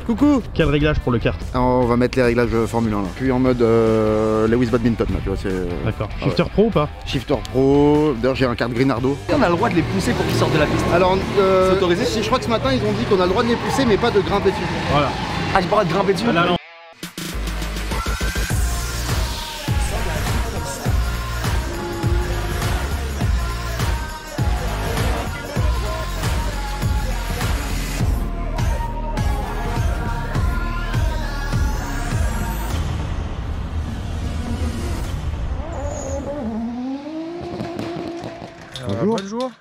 Coucou. Quel réglage pour le kart? On va mettre les réglages Formule 1 là. Je suis en mode Lewis Badminton là, tu vois. D'accord. Shifter Pro ou pas? Shifter Pro. D'ailleurs, j'ai un kart Greenardo. On a le droit de les pousser pour qu'ils sortent de la piste. Alors, c'est autorisé? Je crois que ce matin, ils ont dit qu'on a le droit de les pousser, mais pas de grimper dessus. Voilà. Ah, j'ai pas le droit de grimper dessus? Ah, là, non. Bonjour. Bonjour.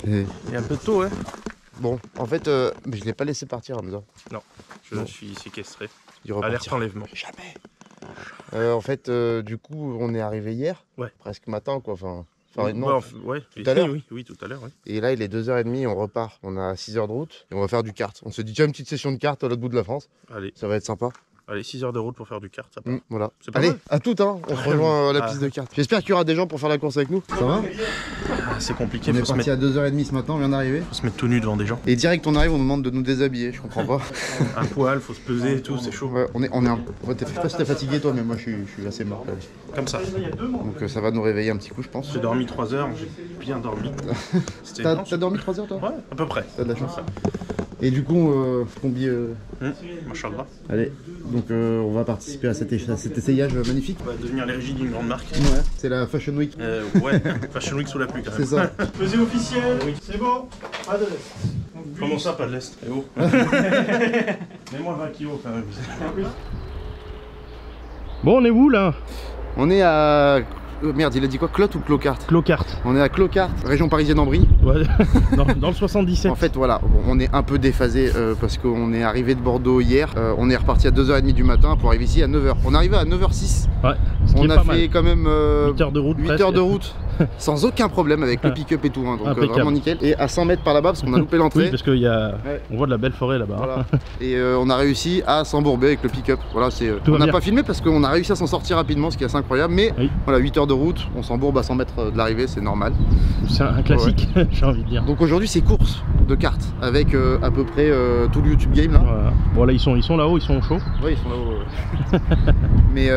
Et... Il est un peu tôt, hein. Bon, en fait, mais je l'ai pas laissé partir, Hamza. Non, je suis séquestré. Il repartira. Alerte enlèvement. Jamais. En fait, du coup, on est arrivé hier. Ouais. Presque matin, quoi. Enfin non. Ouais, Tout à l'heure. Oui, tout à l'heure. Ouais. Et là, il est 2h30, on repart. On a 6 heures de route et on va faire du kart. On se dit, tiens, une petite session de kart à l'autre bout de la France. Allez, Ça va être sympa. 6 heures de route pour faire du kart, ça part. Voilà. C'est pas Allez, mal. à tout, hein. On se rejoint à la piste de kart. J'espère qu'il y aura des gens pour faire la course avec nous. Ça va? C'est compliqué, On est faut se, parti mettre, à 2h30 ce matin, on vient d'arriver. faut se mettre tout nu devant des gens. Et direct, on arrive, on nous demande de nous déshabiller. Je comprends pas. Un poil, faut se peser et tout, c'est chaud. Ouais, on est un... Ouais, je sais pas si t'es fatigué, toi, mais moi, je suis assez mort. Là. Comme ça. Donc, ça va nous réveiller un petit coup, je pense. J'ai dormi 3 heures, j'ai bien dormi. T'as dormi 3 heures, toi? Ouais, à peu près. T'as de la chance. Et du coup, combi. Machallah. Allez, donc on va participer à cet essayage magnifique. On va devenir les régies d'une grande marque. Ouais, c'est la Fashion Week. Ouais, Fashion Week sous la pluie quand même. C'est ça. Pesée officielle, oui. C'est bon. Pas de l'est. Comment ça, pas de l'Est? Eh oh. Mets-moi 20 kilos quand même. Bon, on est où là? On est à. Merde, il a dit quoi? Clotte ou Clocart? Clocart. On est à Clocart, région parisienne en Brie. Ouais, dans le 77. En fait, voilà, on est un peu déphasé parce qu'on est arrivé de Bordeaux hier. On est reparti à 2h30 du matin pour arriver ici à 9h. On est arrivé à 9h06. Ouais, ce qui On est a pas fait mal. quand même 8 heures de route. 8 presque. heures de route sans aucun problème avec le pick-up et tout. Hein, donc Impeccable. vraiment nickel. Et à 100 mètres par là-bas parce qu'on a loupé l'entrée. Oui, parce qu'il y a... Ouais. On voit de la belle forêt là-bas. Voilà. Et on a réussi à s'embourber avec le pick-up. Voilà, c'est. Tout On va n'a bien. pas filmé parce qu'on a réussi à s'en sortir rapidement, ce qui est assez incroyable. Mais Oui. voilà, 8 heures de route, on s'embourbe à 100 mètres de l'arrivée, c'est normal. C'est un classique, j'ai envie de dire. Donc aujourd'hui, c'est course de cartes avec à peu près tout le YouTube Game là. Voilà. Bon là ils sont là-haut, ils sont au chaud. Ouais, ils sont là-haut. Mais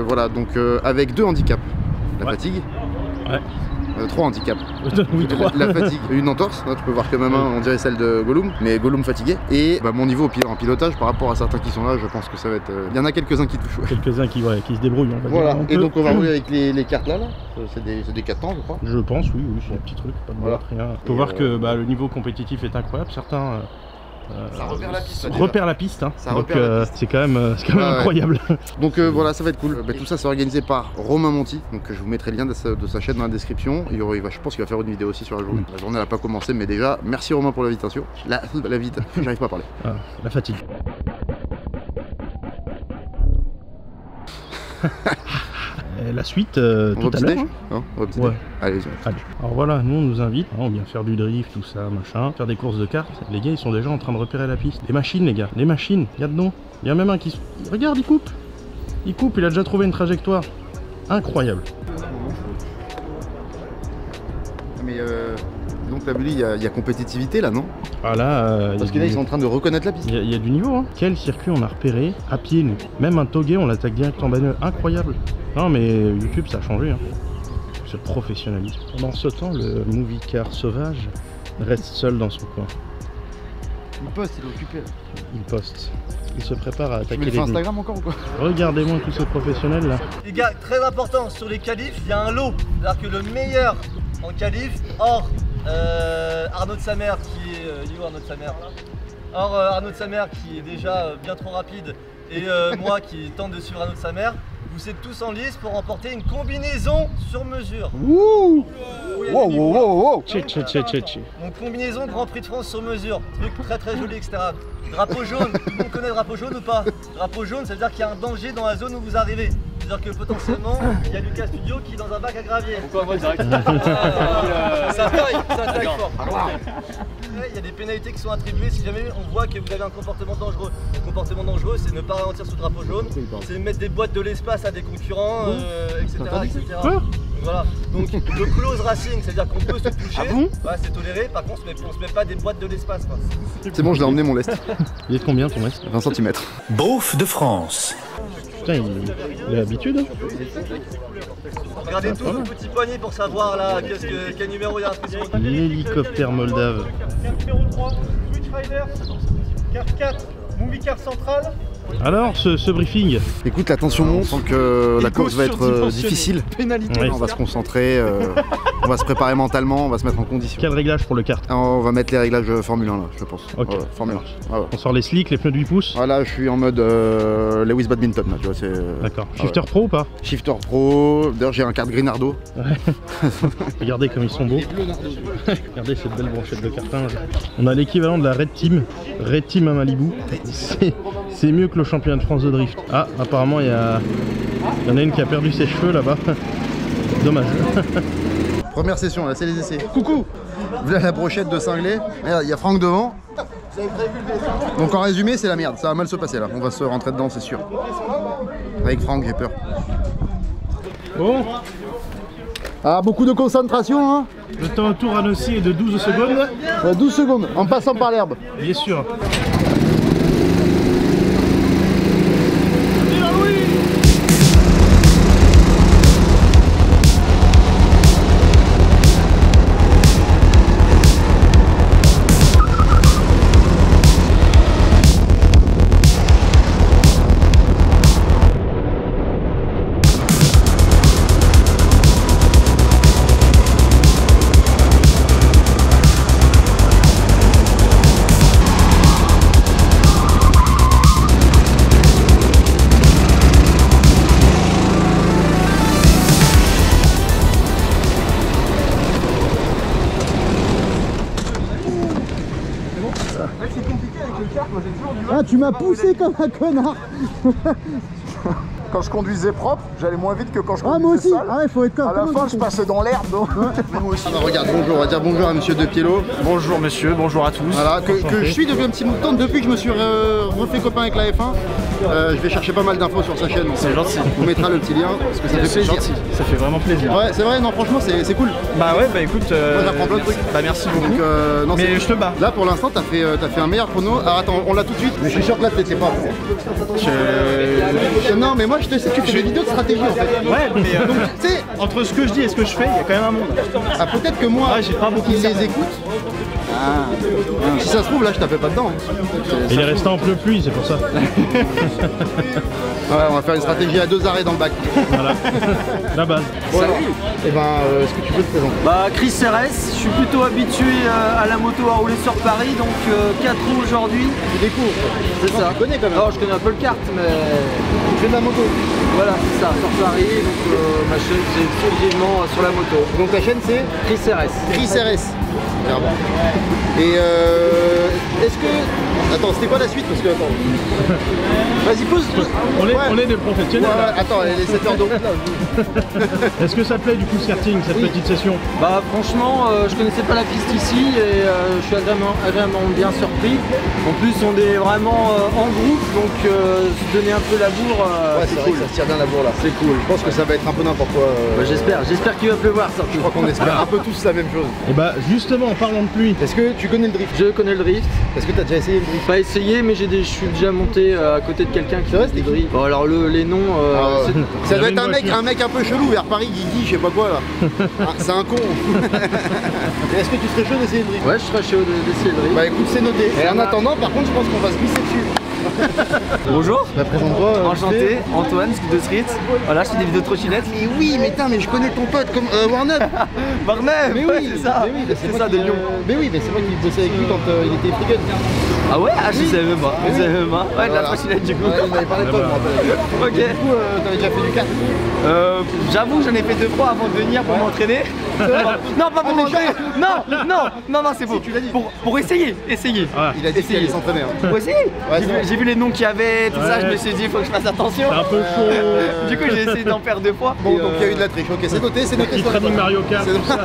voilà, donc avec 2 handicaps. La Ouais. fatigue. Ouais. 3 handicaps. Oui, 3. La fatigue, une entorse, là, tu peux voir que ma main, on dirait celle de Gollum, mais Gollum fatigué. Et bah, mon niveau en pilotage par rapport à certains qui sont là, je pense que ça va être. Il y en a quelques-uns qui touchent. Quelques-uns qui se débrouillent, on va Voilà, dire. et donc on va rouler avec les cartes là. C'est des 4 temps, je crois. Je pense, oui, c'est des petits trucs, pas de Voilà. boîte, rien. Faut Et voir que le niveau compétitif est incroyable. Certains Ça repère la piste. repèrent la piste, hein. Ça Donc repère la piste. c'est quand même, Ouais, ouais. incroyable. Donc voilà, ça va être cool. Tout ça c'est organisé par Romain Monti, donc je vous mettrai le lien de sa chaîne dans la description. Je pense qu'il va faire une vidéo aussi sur la journée. La journée n'a pas commencé, mais déjà, merci Romain pour l'invitation. La j'arrive pas à parler. Ah, la fatigue. Et la suite On va tout au à petit l'heure. déj Hein. Non, on va au petit Ouais. déj. Allez, vas-y. Allez. Alors voilà, nous on nous invite, hein, on vient faire du drift, tout ça, machin, faire des courses de cartes. Les gars ils sont déjà en train de repérer la piste. Les machines les gars, les machines, il y a dedans. Il y a même un qui... Regarde, il coupe. Il coupe, il a déjà trouvé une trajectoire. Incroyable. Mais donc t'as vu, il y a compétitivité là, non? Ah là, Parce que là ils sont en train de reconnaître la piste. il y a du niveau, hein. Quel circuit on a repéré à pied, nous. Même un toguet, on l'attaque direct en bagnole. Incroyable. Non mais YouTube ça a changé, hein. C'est le professionnalisme. Pendant ce temps, le movie car sauvage reste seul dans son coin. Il poste, il est occupé là. Il poste. Il se prépare à Tu attaquer mets le les fait gnous. Instagram encore ou quoi? Regardez-moi tous ces professionnels là. Les gars, très important, sur les qualifs, il y a un lot. C'est-à-dire que le meilleur en qualif, hors Arnaud de Samer qui est... il est où Arnaud de Samer? Hors Arnaud de Samer qui est déjà bien trop rapide et moi qui tente de suivre Arnaud de Samer, vous êtes tous en lice pour remporter une combinaison sur mesure. Wouh! Où il y a Wow, des niveaux. wow, wow, wow! Tché, tché, tché, tché, tché. Donc combinaison Grand Prix de France sur mesure, truc très très joli, etc. Drapeau jaune, tout le monde connaît le drapeau jaune ou pas? Drapeau jaune, ça veut dire qu'il y a un danger dans la zone où vous arrivez. C'est-à-dire que potentiellement, il y a Lucas Studio qui est dans un bac à gravier. Pourquoi moi direct? Ça taille fort. Il y a des pénalités qui sont attribuées si jamais on voit que vous avez un comportement dangereux. Le comportement dangereux, c'est ne pas ralentir sous drapeau jaune, c'est mettre des boîtes de l'espace à des concurrents, etc. etc. Quoi? Voilà. Donc le close racing, c'est-à-dire qu'on peut se toucher. Ah bon? Ouais, c'est toléré. Par contre, on se met pas des boîtes de l'espace, quoi. C'est bon, je l'ai emmené mon lest. Il est de combien ton reste? 20 cm. Beauf de France. Putain, il a l'habitude. Hein. Regardez tout le petit poignet pour savoir là quel numéro il y a inscrit sur le L'hélicoptère moldave. Carte numéro 3, Switch Rider. Carte 4, Movie Car Central. Alors, ce briefing. Écoute, la tension monte, donc la course va être difficile. Ouais. On va se concentrer, on va se préparer mentalement, on va se mettre en condition. Quel réglage pour le kart? On va mettre les réglages Formule 1 là, je pense. Ok. Ouais, Formule 1. Ouais. On sort les slicks, les pneus de 8 pouces. Ah, là, je suis en mode Lewis Badminton là, tu vois, c'est. D'accord. Shifter Pro ou pas? Shifter Pro. D'ailleurs, j'ai un kart Greenardo. Regardez comme ils sont beaux. Regardez cette belle brochette de karting. On a l'équivalent de la Red Team à Malibu. C'est mieux que le championnat de France de drift. Ah, apparemment il y en a une qui a perdu ses cheveux là-bas. Dommage. Première session, là, c'est les essais. Coucou. Voilà la brochette de cinglé. Regarde, il y a Franck devant. Donc en résumé, c'est la merde. Ça va mal se passer là. On va se rentrer dedans, c'est sûr. Avec Franck, j'ai peur. Bon, Ah, beaucoup de concentration, hein. le temps au tour à Nossi est de 12 secondes. 12 secondes, en passant par l'herbe. Bien sûr. Ah, tu m'as poussé comme un connard. Quand je conduisais propre, j'allais moins vite que quand je conduisais moi aussi. sale. Ah ouais, faut être comme À la fin, je passais dans l'herbe. Moi aussi. Ah bah regarde, bonjour, on va dire bonjour à monsieur De Piello. Bonjour monsieur, bonjour à tous. Voilà, que je suis depuis un petit bout de temps, depuis que je me suis refait copain avec la F1. Je vais chercher pas mal d'infos sur sa chaîne. Donc, C'est gentil. on mettra le petit lien parce que ça fait C'est plaisir. gentil, ça fait vraiment plaisir. Ouais, c'est vrai, non, franchement, c'est cool. Bah ouais, bah écoute, Moi, j'apprends plein de trucs. bah merci beaucoup. Donc, non, Mais c'est- je te bats. Là, pour l'instant, t'as fait un meilleur chrono. Alors attends, on l'a tout de suite. Mais je suis sûr que là, t'étais pas Non, mais moi, je te sais, tu fais des vidéos de stratégie en fait. Ouais, mais Donc, tu sais, entre ce que je dis et ce que je fais, il y a quand même un monde. ah, peut-être que moi, Ouais, j'ai pas beaucoup qui de les cerveau. écoute. Ah, si ça se trouve, là, je tapais pas dedans. Il est resté en pluie, c'est pour ça. Ouais, on va faire une stratégie à 2 arrêts dans le bac. Voilà. La base. Et ben, est-ce que tu peux te présenter? Bah Chris RS, je suis plutôt habitué à la moto à rouler sur Paris, donc 4 roues aujourd'hui. Tu découvres. C'est ça. Tu connais quand même. Alors je connais un peu le kart, mais Tu fais de la moto. voilà, c'est ça, sur Paris, donc ma chaîne c'est exclusivement sur la moto. Donc ta chaîne c'est Chris RS. Chris RS. Merde. Et est-ce que... Attends, c'était quoi la suite? Parce que attends. Vas-y, pose. On est des professionnels. Ouais, attends, elle est 7h d'eau. Est-ce que ça te plaît du coup ce karting, cette petite session? Bah franchement, je connaissais pas la piste ici et je suis agréablement bien surpris. En plus on est vraiment en groupe, donc se donner un peu la bourre, Ouais, c'est vrai que ça se tire bien la bourre là. C'est cool. Je pense que ça va être un peu n'importe quoi. Bah, j'espère qu'il va pleuvoir surtout. Je crois qu'on espère un peu tous la même chose. Et bah justement, en parlant de pluie, Est-ce que tu connais le drift? Je connais le drift. Est-ce que tu as déjà essayé le drift? Pas essayé, mais je suis déjà monté à côté de quelqu'un qui C'est vrai, fait du c'était drift. Bon, alors les noms, Ah, c'est- ça Il y doit avait être un une mec, voiture. un mec un peu chelou vers Paris, Guigui, je sais pas quoi là. Ah, c'est un con. Et est-ce que tu serais chaud d'essayer le drift? ouais, je serais chaud d'essayer le drift. Bah écoute, c'est noté. Et en attendant, par contre, je pense qu'on va se glisser dessus. Bonjour, Bah présente-toi. enchanté, Antoine, Scoop de Street. Voilà, je fais des vidéos de trottinette. Mais oui, mais putain, mais je connais ton pote comme Warner. Barnum, Mais ouais, oui, c'est ça, mais oui, bah, c'est moi ça, qui, de Lyon. Mais oui, mais c'est moi qui bossais avec lui quand il était free gun. Ah ouais, ah, je savais même pas, je savais même pas. Ouais, de la Voilà. trottinette du coup. Ouais, il m'avait parlé de toi, je me rappelle. Ok. Du coup, t'avais déjà fait du kart. J'avoue, j'en ai fait 2 fois avant de venir pour m'entraîner. Non, pas pour m'entraîner. Non, c'est faux. tu l'as dit. Pour essayer. voilà. Il a dit qu'il allait s'entraîner. Hein. Pour essayer. Ouais, c'est bon. j'ai vu les noms qu'il y avait, tout ça, Ouais. je me suis dit, il faut que je fasse attention. C'est un peu chaud. Du coup, j'ai essayé d'en faire 2 fois. Bon, Et, donc il y a eu de la triche, ok, c'est noté, c'est noté. Petit training Mario Kart. C'est- tout ça.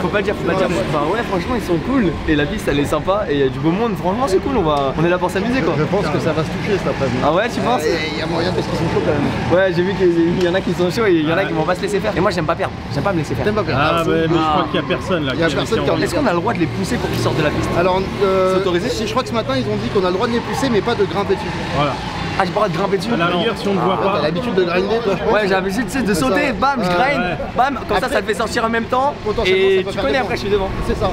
Faut pas le dire, faut pas le dire. Enfin, ouais, franchement, ils sont cool. Et la piste, elle est sympa. Et il y a du beau monde. Franchement, c'est cool. On est là pour s'amuser, quoi. Je pense que ça va se toucher cet après-midi. Ah ouais, tu penses? Il y a moyen parce qu'ils sont chauds quand même. Ouais, j'ai vu qu'il y en a qui sont chauds et il y en a qui vont pas se laisser faire. Et moi, j'aime pas perdre. J'aime pas me laisser faire. T'aimes pas perdre. Ah, mais je Ah. crois qu'il y a personne là. Il y a qui personne qui en envie. Est-ce qu'on a le droit de les pousser pour qu'ils sortent de la piste? Alors, C'est autorisé? si, je crois que ce matin ils ont dit qu'on a le droit de les pousser, mais pas de grimper dessus. Voilà. Ah, j'ai pas le droit de grimper dessus? À la rigueur, si on ne voit T'as pas. l'habitude de grinder, toi, je pense. Ouais, j'ai l'habitude, tu sais, de C'est sauter, ça. bam, je Ouais, grind, ouais. bam, comme ça, Après- ça te fait sortir en même temps. Potentiellement, Et ça peut tu faire connais, des après, je suis devant. C'est ça.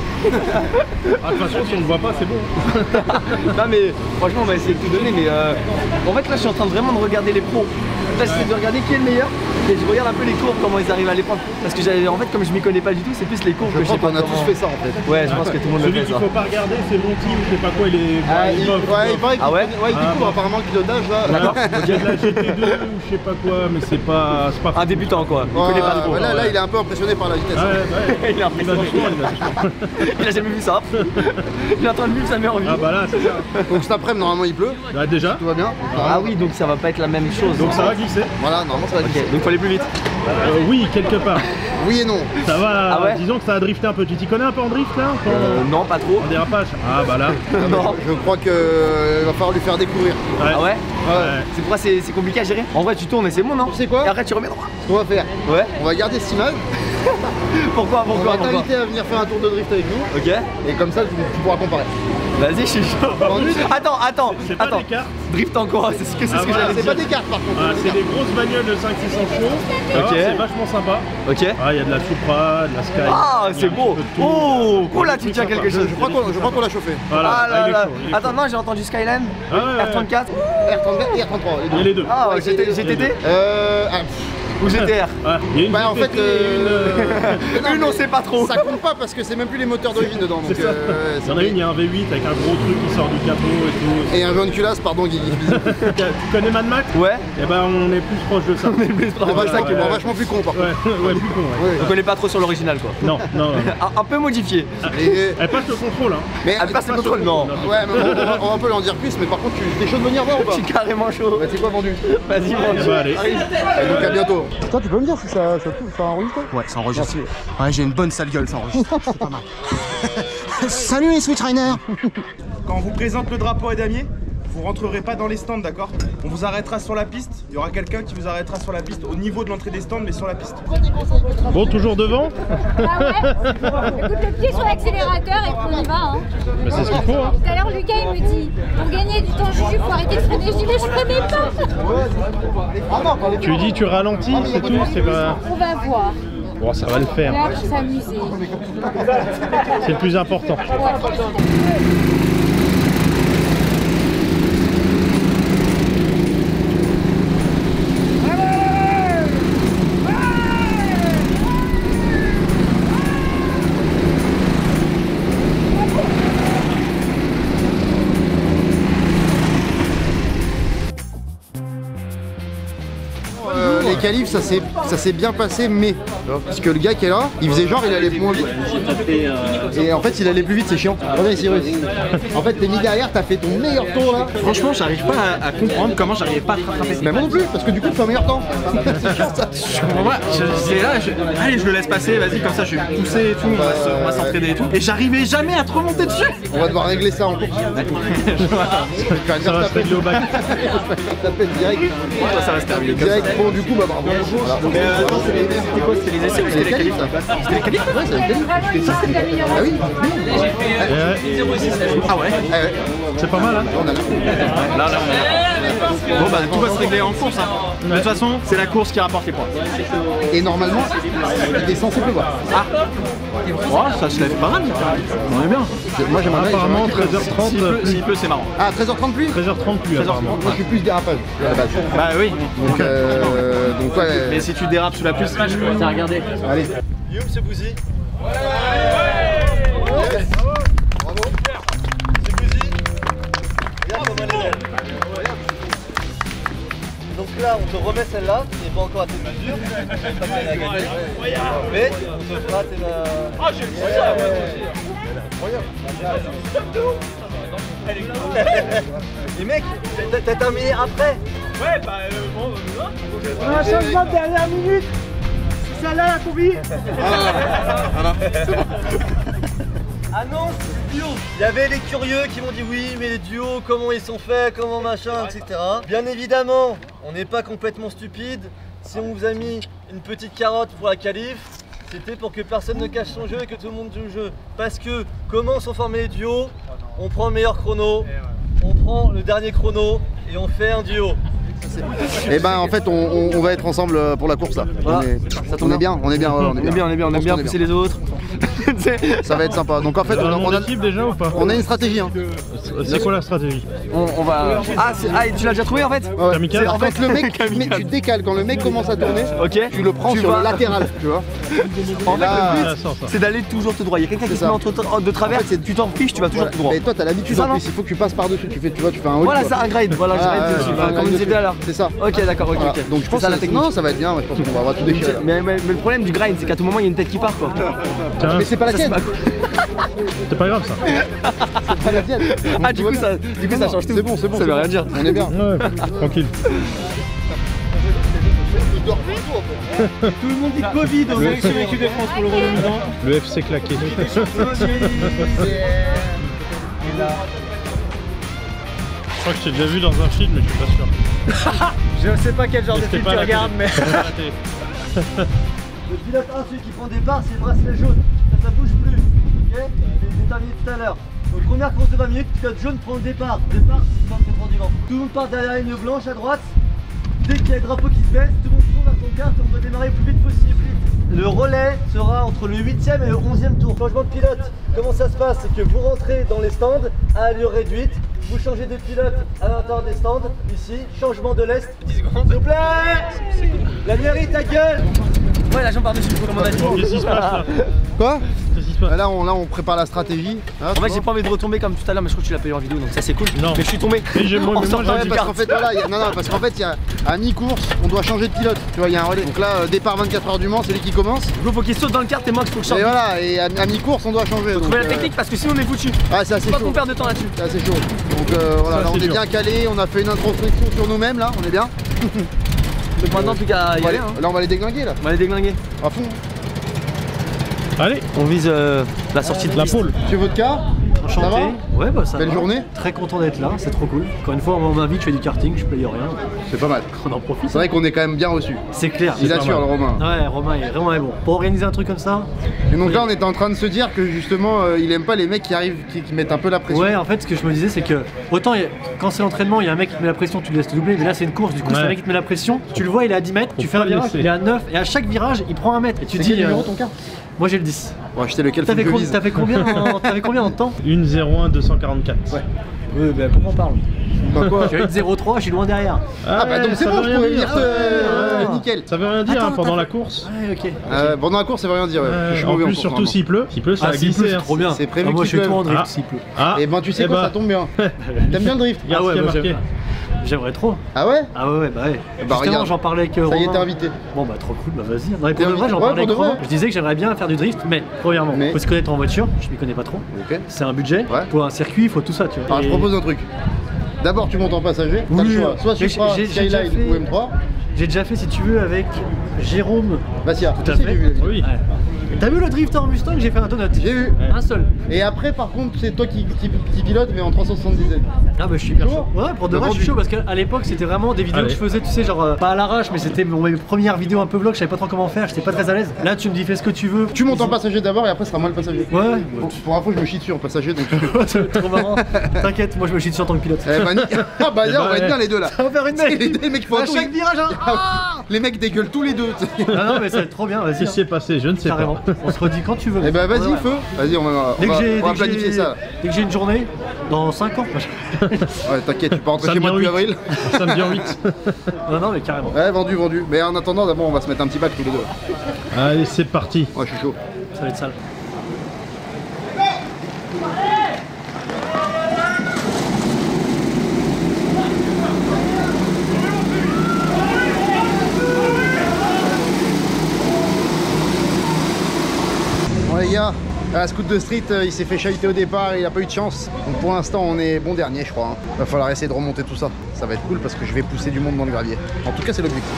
Ah, de toute façon, si on ne voit pas, c'est bon. Non, mais franchement, on va essayer de tout donner. Mais en fait, là, je suis en train de vraiment de regarder les pros. Là, j'essaie de regarder qui est le meilleur. Et je regarde un peu les courbes, comment ils arrivent à les prendre. Parce que en fait, comme je m'y connais pas du tout, c'est plus les courbes que Je je sais crois pas. qu'on a tous comment- fait ça en fait. Ouais, je pense que tout le monde le Celui fait qu'il ça. faut pas regarder, c'est Monty ou je sais pas quoi. Il est. Ah, il est bof, ouais, il bof. paraît qu'il Ah ouais il découvre bon. apparemment le pilotage là. D'accord. Il y a de la GT2 ou je sais pas quoi, mais c'est pas. Un débutant, quoi. Il connaît pas trop. Ouais, là, il est un peu impressionné par la vitesse. Ouais, ouais. Il est impressionné. Il a jamais vu ça. Il est en train de vivre sa meilleure vie. Ah bah là, c'est ça. Donc cet après-midi, normalement, il pleut. Bah, déjà. Tout va bien. Ah oui, donc ça va pas être la même chose. Donc ça va glisser. Voilà, normalement, ça va Ok, glisser. donc faut aller plus vite. Oui, quelque part. Oui et non. Ça va. Ah ouais Disons que ça a drifté un peu. Tu t'y connais un peu en drift là en- Non, pas trop. En dérapage. Ah bah là. Non. Je crois qu'il va falloir lui faire découvrir. Ouais. Ah ouais? Ouais. C'est pourquoi c'est compliqué à gérer? En vrai, tu tournes et c'est bon, non? Tu sais quoi? Et après, tu remets droit. Ce qu'on va faire, Ouais. on va garder cette image. Pourquoi? On Pourquoi? va Pourquoi? t'inviter à venir faire un tour de drift avec nous. Ok. Et comme ça, tu pourras comparer. Vas-y, je suis chaud. Attends. C'est pas des cartes. Drift en quoi? C'est ce que Ah, voilà, j'allais C'est dire. pas des cartes par contre. Ah, c'est des grosses bagnoles de 500-600 chevaux. Ça va, Ok. C'est vachement sympa. Ok. Ah, il y a de la Supra, de la Sky. Ah, il y a c'est un beau. petit peu de tout. Oh, oh là, tu Truc tiens sympa. quelque chose. Je crois qu'on l'a chauffé. Voilà. Ah Ah, là il est là. chaud, il est Attends, chaud. non, j'ai entendu Skyline. Ah, ouais, ouais. R34. R34 et R33. Il y a les deux. Ah, Ouais, GTT. c'est- GTT Ah, ou GTR? Ouais. Il y a une Bah en fait, GTT et une, non, Une, on sait pas trop. ça compte pas parce que c'est même plus les moteurs d'origine dedans. Donc, C'est ça. Il y en a une, il y a un V8 avec un gros truc qui sort du capot et tout. Et un jaune culasse, pardon Guigui. Tu connais Mad Max? Ouais. Eh ben on est plus proche de ça. On va ça qui est Ouais. vachement plus con par contre. Ouais, plus con, ouais. On connaît pas trop sur l'original, quoi. Non, non. Un peu modifié. Et- Elle passe le contrôle, hein. Mais Elle passe le contrôle, non. ouais, mais on va un peu l'en dire plus, mais par contre, t'es chaud de venir voir ou pas? Je suis carrément chaud. Bah, c'est quoi vendu? Vas-y, Eh mon ben, allez. Donc à bientôt. Toi, tu peux me dire si ça enregistre? Ouais, ça enregistre. Ouais, j'ai une bonne sale gueule, ça enregistre. C'est pas mal. Salut les Switch Rainer. Quand on vous présente le drapeau à damier, vous rentrerez pas dans les stands, d'accord? On vous arrêtera sur la piste. Il y aura quelqu'un qui vous arrêtera sur la piste, au niveau de l'entrée des stands, mais sur la piste. Bon, toujours devant? Ah ouais. Écoute, le pied sur l'accélérateur et puis on y va. Hein. Mais c'est ce qu'il faut, hein. Tout à l'heure, Lucas il me dit pour gagner du temps, Juju, faut arrêter de freiner. Je dis mais je freinais pas. Tu dis tu ralentis, c'est tout, c'est pas. On va voir. Bon, ça va le faire. Là, pour s'amuser. C'est le plus important. Les qualifs, ça s'est bien passé, mais parce que le gars qui est là, il faisait genre il allait moins vite. Et en fait, il allait plus vite, c'est chiant. Reviens ici, Ruth. En fait, t'es mis derrière, t'as fait ton meilleur tour là. Franchement, j'arrive pas à comprendre comment j'arrivais pas à te rattraper. Mais moi non plus, parce que du coup, tu fais un meilleur temps. Je comprends pas. C'est là, allez, je le laisse passer, vas-y, comme ça je vais pousser et tout, on va s'entraider et tout. Et j'arrivais jamais à te remonter dessus. On va devoir régler ça en course. Ça va se régler au bac. Taper direct. Ça va se terminer. Direct. Bon, du coup, bah bravo. Voilà. Attends, c'était quoi? C'était les essais ou c'était les qualifs? C'était les qualifs? Ouais, c'est le qualif. Ah oui. Ah ouais? Ah ouais. C'est pas mal, hein. On a là. Là. Bon bah tout va se régler en course, hein. De toute façon, c'est la course qui rapporte les points. Et normalement, il est censé pleuvoir. Ah oh, ça se lève pas mal. On est bien. Moi j'aimerais bien. Apparemment, j'aimerais qu'il 13h30 S'il pleut, c'est marrant. Ah, 13h30 plus. 13h30 plus, apparemment. Moi je suis plus dérapage à la base. Bah oui. Donc ouais. Mais si tu dérapes sous la pluie, je peux T'as regardé. Allez. Youm, c'est Bouzy. Yes. Bravo. C'est Bouzy. Regarde comment elle est belle. Donc là, on te remet celle-là, qui n'est pas encore à tes mesures. Pas qu'elle a gagné. Mais on te fera tes. Ah, j'ai le ça, Les mecs, t'as terminé après? Ouais, bah bon, on a un changement de dernière minute. C'est celle-là la combi. Voilà, c'est bon. Ah non, c'est du duo. Il y avait les curieux qui m'ont dit oui, mais les duos, comment ils sont faits, comment machin, etc. Bien évidemment, on n'est pas complètement stupide. Si on vous a mis une petite carotte pour la qualif, c'était pour que personne ne cache son jeu et que tout le monde joue le jeu. Parce que comment sont formés les duos? On prend le meilleur chrono, on prend le dernier chrono et on fait un duo. Et ben en fait on va être ensemble pour la course là. Voilà. On est bien, on est bien, on aime bien pousser les autres. Ça va être sympa. Donc en fait on a l'équipe déjà ou pas? On a une stratégie. Hein. C'est quoi la stratégie? On va. Ah, tu l'as déjà trouvé en fait? Ouais. En fait le mec, tu décales quand le mec commence à tourner. Ok. Tu le prends sur le latéral, tu vois. En fait le but c'est d'aller toujours tout droit. Il y a quelqu'un qui se met entre de travers, tu t'en fiches, tu vas toujours tout droit. Mais toi t'as l'habitude en plus, il faut que tu passes par dessus. Tu fais un haut. Voilà, c'est un grade. Voilà, comme on disait bien là. C'est ça. Ok, d'accord, ok. Donc je pense que non, ça va être bien. Je pense qu'on va tout déchirer. Mais le problème du grind, c'est qu'à tout moment il y a une tête qui part quoi. Mais c'est pas la tienne. C'est pas grave ça. C'est pas la tienne. Ah du coup ça change tout. C'est bon, ça veut rien dire. On est bien. Ouais, tranquille. Tout le monde dit Covid aux élections équipe de France pour le renouvellement. Le FC claqué. Je crois que je t'ai déjà vu dans un film mais je suis pas sûr. Je sais pas quel genre de film tu regardes mais... Le pilote 1, celui qui prend départ, c'est le bracelet jaune. Ça bouge plus. Ok? C'est terminé tout à l'heure. Donc première course de 20 minutes, pilote jaune prend le départ. Départ, c'est le contrôle du vent. Tout le monde part derrière la ligne blanche à droite. Dès qu'il y a le drapeau qui se baisse, tout le monde tourne vers son carte et on doit démarrer le plus vite possible. Le relais sera entre le 8e et le 11e tour. Changement de pilote, comment ça se passe? C'est que vous rentrez dans les stands à allure réduite, vous changez de pilote à l'intérieur des stands, ici, changement de lest, 10 secondes. S'il vous plaît! La mairie, ta gueule! Ouais, la jambe par-dessus, comme on a dit. Qu'est-ce qui se passe là? Quoi? Qu'est-ce qui se passe? Là on prépare la stratégie. En fait j'ai pas envie de retomber comme tout à l'heure, mais je crois que tu l'as payé en vidéo donc ça c'est cool. Non. Mais je suis tombé. Moi, parce qu'en fait voilà, parce qu'en fait il y a à mi-course on doit changer de pilote, tu vois, il y a un relais. Donc là départ 24 heures du Mans, c'est lui qui commence. Il faut qu'il saute dans le kart et moi qu'il faut que je sorte. Et voilà, et à mi-course on doit changer. Faut trouver la technique parce que sinon on est foutu. Ah c'est assez chaud. Pas qu'on perde de temps là-dessus. C'est assez chaud. Donc voilà, là on est bien calé, on a fait une introspection sur nous-mêmes là, on est bien. Donc maintenant plus qu'à y aller. Là on va les déglinguer là. On va les déglinguer. À fond. Allez, on vise la sortie de la pôle. Tu veux votre cas? Enchanté. Ouais bah ça Belle va. journée. Très content d'être là, c'est trop cool. Encore une fois on m'invite, je fais du karting, je paye rien. C'est pas mal. On en profite. C'est vrai qu'on est quand même bien reçu. C'est clair. Il assure le Romain. Ouais, Romain il est vraiment bon. Pour organiser un truc comme ça. Et donc là on était en train de se dire que justement il aime pas les mecs qui arrivent, qui mettent un peu la pression. Ouais en fait ce que je me disais c'est que autant quand c'est l'entraînement il y a un mec qui te met la pression, tu le laisses te doubler, mais là c'est une course, du coup c'est un mec qui te met la pression, tu le vois il est à 10 mètres, tu fais un virage, il est à 9 et à chaque virage il prend un mètre et tu te dis numéro ton cas? Moi j'ai le 10. Bon acheter lequel? T'avais combien en temps? 1:01 244. Ouais. Oui bah pourquoi on parle? Bah quoi? J'ai eu 0,3, je suis loin derrière. Ah bah donc c'est bon, je pourrais venir nickel. Ça veut rien dire hein, pendant la course. Ouais ok. Pendant la course ça veut rien dire, ouais. Je suis En mauvais plus surtout s'il pleut. S'il pleut ça va glisser. Trop bien. C'est prévu moi qu'il je suis pleuve. tout en drift s'il pleut. Et ben tu sais quoi, ça tombe bien. T'aimes bien le drift? Regarde ce qu'il y a marqué. J'aimerais trop. Ah ouais? Ah ouais bah ouais. Justement regarde. j'en parlais avec Romain. Ça y est, t'es invité. Bon bah trop cool, bah vas-y. Non, pour de vrai j'en parlais avec Romain. Je disais que j'aimerais bien faire du drift, mais premièrement, faut se connaître en voiture, je m'y connais pas trop. C'est un budget, pour un circuit, il faut tout ça tu vois. Alors je propose un truc. D'abord tu montes en passager, t'as le choix, soit Supra, Skyline ou M3. J'ai déjà fait si tu veux avec Jérôme. Bastia. Tout à fait. Oui. T'as vu le drift en Mustang? J'ai fait un donut. J'ai vu. Un seul. Et après par contre c'est toi qui pilote mais en 370 Z. Ah bah je suis chaud. Ouais pour de vrai je suis chaud parce qu'à l'époque c'était vraiment des vidéos que je faisais, tu sais genre pas à l'arrache mais c'était mes premières vidéos un peu vlog, je savais pas trop comment faire, j'étais pas très à l'aise. Là tu me dis fais ce que tu veux. Tu montes en passager d'abord et après ce sera moi le passager. Ouais. Pour info je me chie dessus en passager donc. C'est trop marrant. T'inquiète, moi je me chie dessus en tant que pilote. Ah bah on va être bien les deux là. On va faire une mec. Les mecs font à chaque virage les mecs dégueulent tous les deux. Non mais ça va être trop bien, vas-y. Qu'est-ce qui s'est passé? Je ne sais pas. On se redit quand tu veux. Eh bah vas-y feu. Vas-y on va planifier ça. Dès que j'ai une journée, dans 5 ans. Ouais t'inquiète, tu peux rentrer chez moi depuis avril. Ça me vient 8. Non mais carrément. Ouais vendu. Mais en attendant d'abord on va se mettre un petit bac tous les deux. Allez c'est parti. Ouais je suis chaud. Ça va être sale. Bon les gars, Ah, Scoot de Street, il s'est fait chahuter au départ, il a pas eu de chance. Donc pour l'instant, on est bon dernier, je crois. Va falloir essayer de remonter tout ça. Ça va être cool parce que je vais pousser du monde dans le gravier. En tout cas, c'est l'objectif.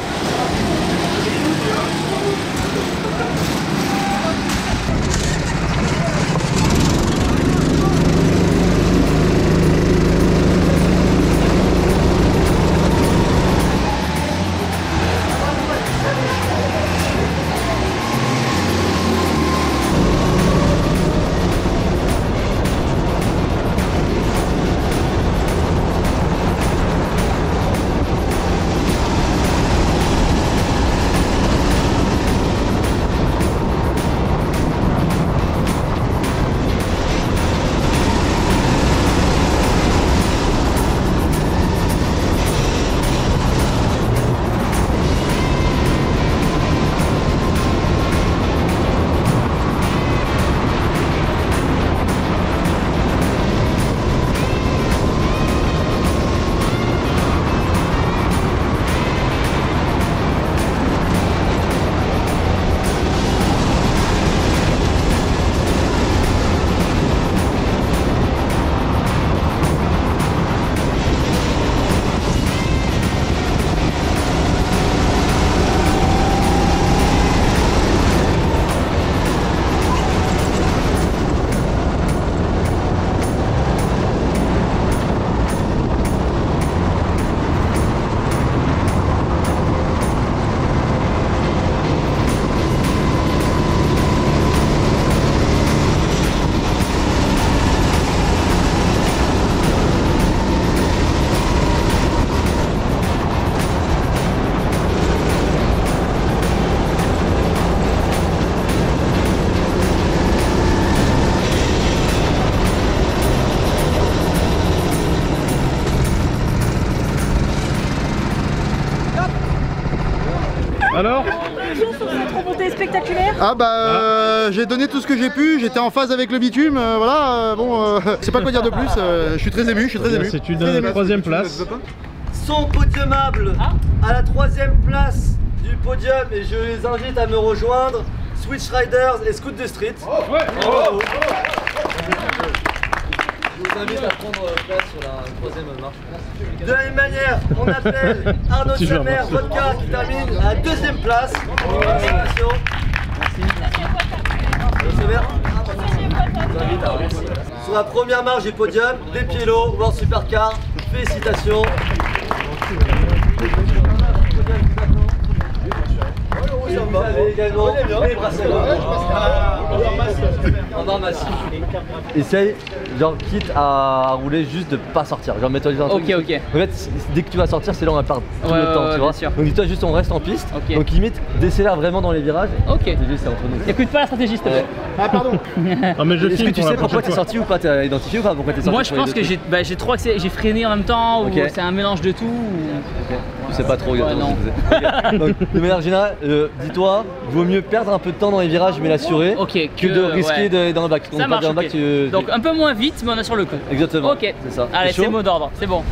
Alors Notre montée spectaculaire. Ah bah j'ai donné tout ce que j'ai pu, j'étais en phase avec le bitume, voilà, bon, je sais pas quoi dire de plus, je suis très ému, C'est une troisième place. Son podiumable à la troisième place du podium et je les invite à me rejoindre, Switch Riders et Scoot de Street. Bravo. Je vous invite à prendre place sur la troisième marche. De la même manière, on appelle Arnaud de Samer Vodka qui termine à la deuxième place. Félicitations. Merci. Sur la première marche du podium, des Pielo, World Supercar. Félicitations. Et vous avez également les bracelets en or massif. Essaye, genre quitte à rouler juste de pas sortir. Genre mets-toi juste un truc. Ok. En fait, dès que tu vas sortir, c'est là où on va perdre tout le temps, tu vois. sûr. Donc dis-toi juste on reste en piste. Donc limite, décélère vraiment dans les virages. Ok. C'est juste entre nous. Écoute pas la stratégie, s'il te plaît. Ah pardon. Non, mais Est-ce que tu sais pourquoi t'es sorti ou pas? T'as identifié ou pas pourquoi t'es sorti? Moi je pense que j'ai trop accéléré, j'ai freiné en même temps, ou c'est un mélange de tout. Tu sais pas trop exactement ce que c'est. Donc de manière générale, dis-toi, vaut mieux perdre un peu de temps dans les virages mais l'assurer que de risquer d'aller dans le bac. Ça marche, donc un peu moins vite mais on est sur le coup. Exactement. Ok, c'est ça. Allez, c'est mot d'ordre, c'est bon.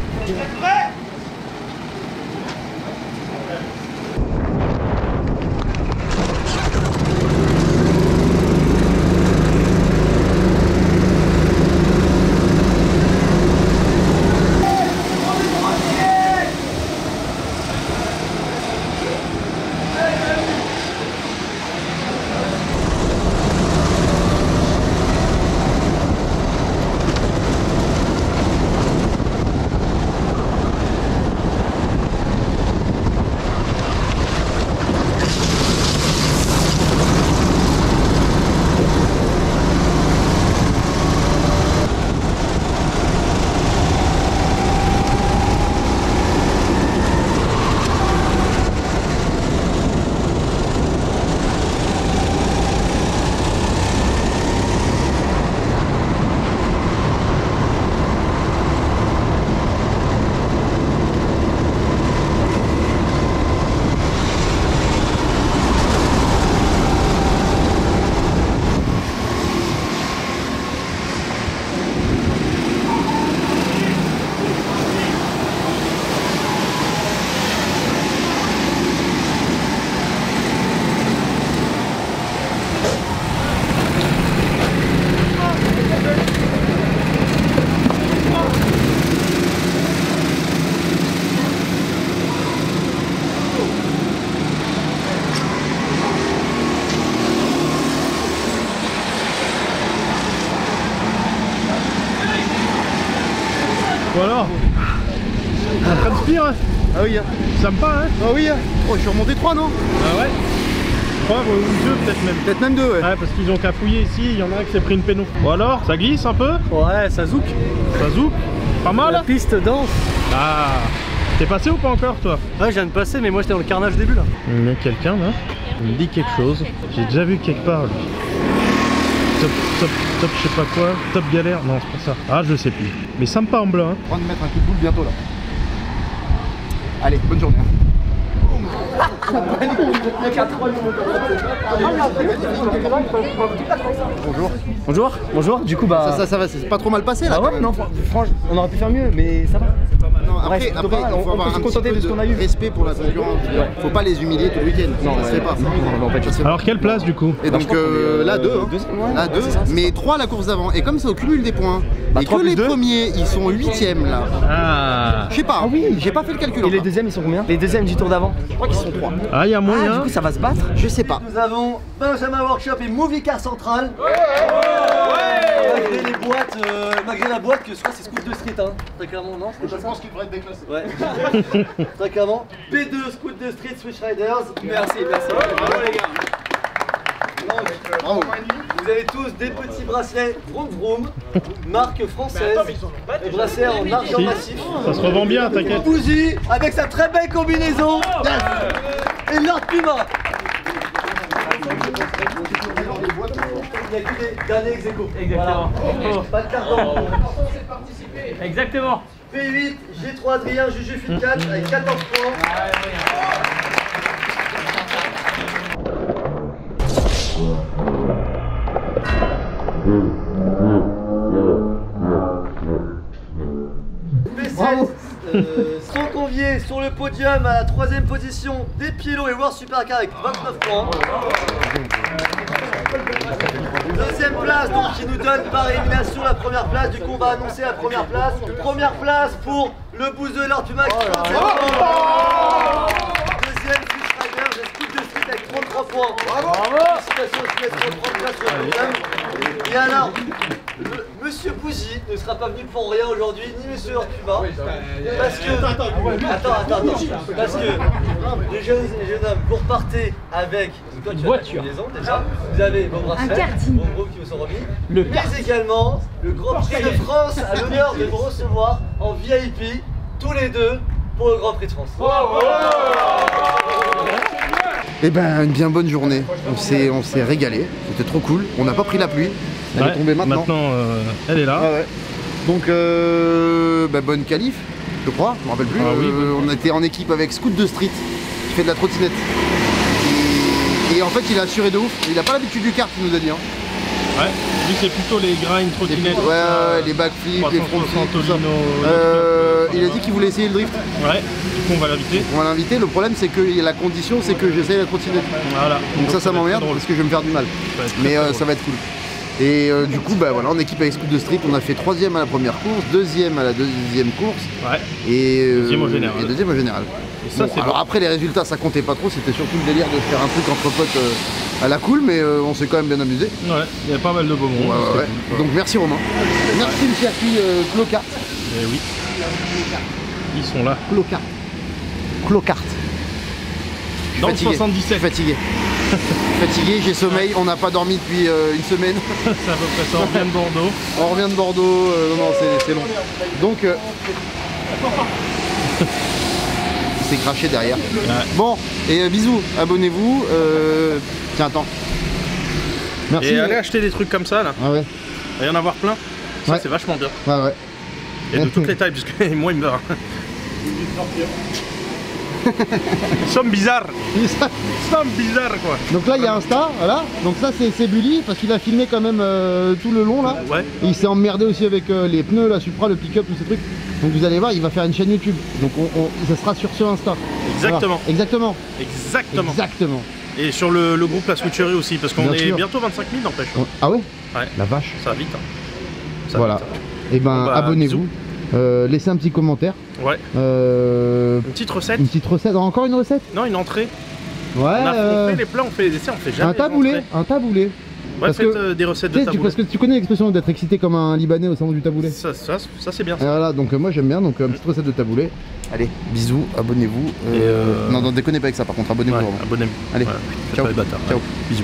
Ça transpire, hein. Ah oui. Sympa, hein. Ah oui. Oh, je suis remonté 3, non? Ah ouais. 3 ou 2 peut-être même. Peut-être même 2, ouais. Ouais, parce qu'ils ont qu'à fouiller ici, il y en a un qui s'est pris une péno. Bon alors, ça glisse un peu? Ouais, ça zouk. Ça zouk? Pas mal? La piste danse. Ah. T'es passé ou pas encore, toi? Ouais, je viens de passer, mais moi j'étais dans le carnage début là. Il y a quelqu'un là, il me dit quelque chose. J'ai déjà vu quelque part lui. Top, je sais pas quoi. Top galère. Non, c'est pas ça. Ah, je sais plus. Mais sympa en blanc. Hein. On va mettre un coup de boule bientôt là. Allez, bonne journée. Bonjour. Bonjour. Bonjour. Du coup, bah. Ça va, c'est pas trop mal passé là. Ah ouais, non, franchement, on aurait pu faire mieux, mais ça va. Non, après, il faut avoir un petit peu de respect pour la concurrence. Faut pas les humilier tout le week-end. Non, ça se fait pas. Alors, quelle place du coup? Et donc là, 2. Là, 2. Mais 3 la course d'avant. Et comme c'est au cumul des points. Et que les premiers, ils sont 8ème là. Ah. Je sais pas. Ah oui, j'ai pas fait le calcul. Et les deuxièmes, ils sont combien? Les deuxièmes du tour d'avant? Je crois qu'ils sont 3. Ah, il y a moyen. Du coup, ça va se battre? Je sais pas. Nous avons Benjamin Workshop et Movie Car Central. Malgré les boîtes, malgré la boîte que soit c'est Scoot de Street, hein. Très clairement, non? Je pense qu'il devrait être déclassé. Ouais. Très clairement. P2 Scoot de Street Switch Riders. Merci, merci. Bravo les gars. Donc, vous avez tous des petits bracelets Vroom Vroom, marque française, des bracelets en argent massif. Ça se revend bien, t'inquiète. Bougie avec sa très belle combinaison et Lord Puma. Il n'y a que des derniers ex-aequo. Exactement. Voilà. Pas de carton. Exactement. P8, G3 Adrien, Juju Fit 4 avec 14 points. P7 sont conviés sur le podium à la 3ème position des Pielo et World Supercar avec 29 points. Deuxième place, donc qui nous donne par élimination la première place. Du coup, on va annoncer la première place. Première place pour le Bouzeux et Lord Puma avec 37 points. Deuxième, Switch Rider, le Scoot de Street avec 33 points. Félicitations, je laisse reprendre place sur le podium. Et alors, Monsieur Bougie ne sera pas venu pour rien aujourd'hui, ni Monsieur Lord Puma. Parce que. Attends. Parce que les jeunes hommes, vous repartez avec une voiture. Déjà. Vous avez vos bracelets, vos groupes qui vous sont remis. Mais également, le Grand Prix de France a l'honneur de vous recevoir en VIP, tous les deux, pour le Grand Prix de France. Eh ben, une bien bonne journée. On s'est régalé. C'était trop cool. On n'a pas pris la pluie. Elle est tombée maintenant. Maintenant, elle est là. Ah ouais. Donc, bonne qualif, je crois. Je me rappelle plus. Ah oui, on était en équipe avec Scoot de Street, qui fait de la trottinette. Et en fait, il a assuré de ouf. Il n'a pas l'habitude du kart, il nous a dit. Hein. Ouais, lui c'est plutôt les grinds trottinettes. Ouais, les backflips, les front flips, tout ça. Il a dit qu'il voulait essayer le drift. Ouais, du coup on va l'inviter. On va l'inviter, le problème c'est que la condition c'est que j'essaye la trottinette. Voilà. Donc ça m'emmerde parce que je vais me faire du mal. Mais ça va être cool. Et du coup, voilà, en équipe avec Scoot de Street, on a fait 3ème à la première course, 2ème à la 2e course. Ouais. Et 2ème au général. Et 2ème au général. Et ça, bon, alors après les résultats ça comptait pas trop, c'était surtout le délire de faire un truc entre potes à la cool, mais on s'est quand même bien amusé. Ouais, il y a pas mal de beaux mondes. Ouais. Donc merci Romain. Merci le circuit Clocart. Eh oui. Ils sont là. Clocart. Dans le 77. Fatigué. Fatigué, j'ai sommeil, on n'a pas dormi depuis une semaine. C'est à peu près ça, on revient de Bordeaux. On revient de Bordeaux, non, c'est long. Donc, c'est craché derrière. Ouais. Bon, et bisous, abonnez-vous. Tiens, attends. Merci. Et allez acheter des trucs comme ça là. Ah ouais. Il va y en avoir plein. Ça c'est vachement bien. Ouais. Et de toutes les tailles, parce que moi il me va. Ils sont bizarres. Quoi. Donc là il y a Insta, voilà. Donc ça c'est Bully parce qu'il a filmé quand même tout le long là. Ouais. Et il s'est emmerdé aussi avec les pneus, la Supra, le pick-up, tous ces trucs. Donc vous allez voir, il va faire une chaîne YouTube. Donc ça sera sur ce Insta. Exactement. Voilà. Exactement. Et sur le groupe La Switcherie aussi, parce qu'on est bientôt 25 000 n'empêche. Ah ouais. Ouais. La vache. Ça va vite. Voilà. Et ben abonnez-vous. Laissez un petit commentaire. Ouais. Une petite recette. Une petite recette. Encore une recette? Non, une entrée. Ouais. On fait les plats, on fait les desserts, on fait jamais. Un taboulé. Ouais, faites des recettes de taboulé. Parce que tu connais l'expression d'être excité comme un Libanais au salon du taboulé. Ça c'est bien. Et voilà, donc moi j'aime bien, donc une petite recette de taboulé. Allez, bisous, abonnez-vous. Non, déconnez pas avec ça par contre, abonnez-vous. Ouais, abonnez-vous. Allez, ouais, ciao. pas les bâtards. Ciao. Allez, bisous.